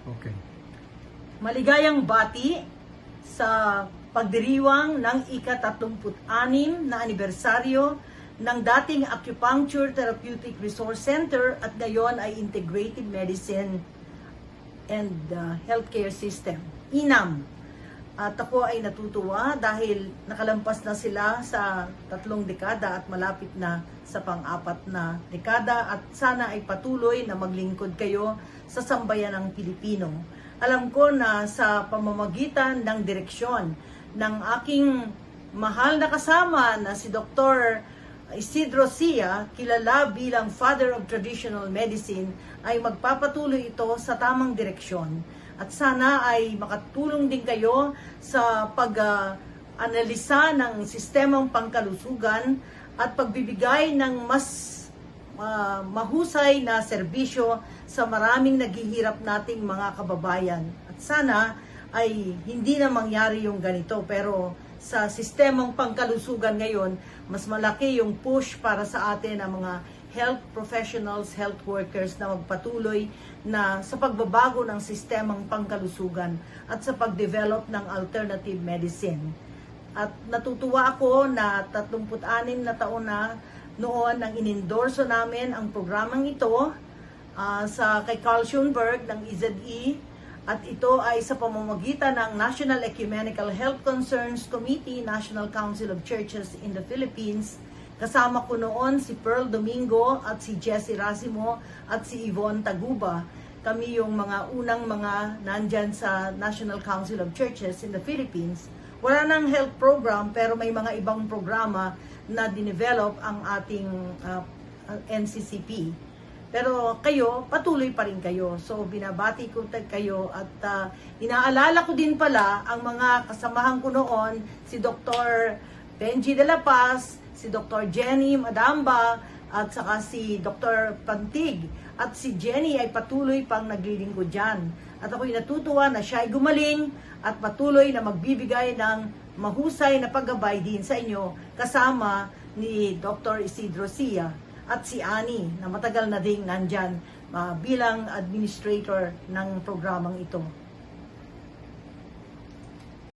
Okay. Maligayang bati sa pagdiriwang ng ika-36 na anibersaryo ng dating Acupuncture Therapeutic Resource Center at ngayon ay Integrative Medicine and Healthcare System, INAM. At ako ay natutuwa dahil nakalampas na sila sa 3 dekada at malapit na sa pang-4 na dekada at sana ay patuloy na maglingkod kayo sa sambayanang Pilipino. Alam ko na sa pamamagitan ng direksyon ng aking mahal na kasama na si Dr. Isidro Sia, kilala bilang Father of Traditional Medicine, ay magpapatuloy ito sa tamang direksyon. At sana ay makatulong din kayo sa pag-analisa ng sistemang pangkalusugan at pagbibigay ng mas mahusay na serbisyo sa maraming naghihirap nating mga kababayan. At sana ay hindi na mangyari yung ganito, pero sa sistemang pangkalusugan ngayon, mas malaki yung push para sa atin ang mga health professionals, health workers na magpatuloy na sa pagbabago ng sistemang pangkalusugan at sa pagdevelop ng alternative medicine. At natutuwa ako na 36 na taon na noon ang inendorso namin ang programang ito sa kay Carl Schoenberg ng IZE, at ito ay sa pamamagitan ng National Ecumenical Health Concerns Committee, National Council of Churches in the Philippines. Kasama ko noon si Pearl Domingo at si Jessie Racimo at si Yvonne Taguba. Kami yung mga unang mga nandyan sa National Council of Churches in the Philippines. Wala nang health program pero may mga ibang programa na dinevelop ang ating NCCP. Pero kayo, patuloy pa rin kayo. So binabati ko kayo at inaalala ko din pala ang mga kasamahan ko noon, si Dr. Benji de la Paz, si Dr. Jenny Madamba, at saka si Dr. Pantig. At si Jenny ay patuloy pang naglilingkod dyan. At ako'y natutuwa na siya ay gumaling at patuloy na magbibigay ng mahusay na paggabay din sa inyo kasama ni Dr. Isidro Sia at si Annie na matagal na ding nandyan bilang administrator ng programang ito.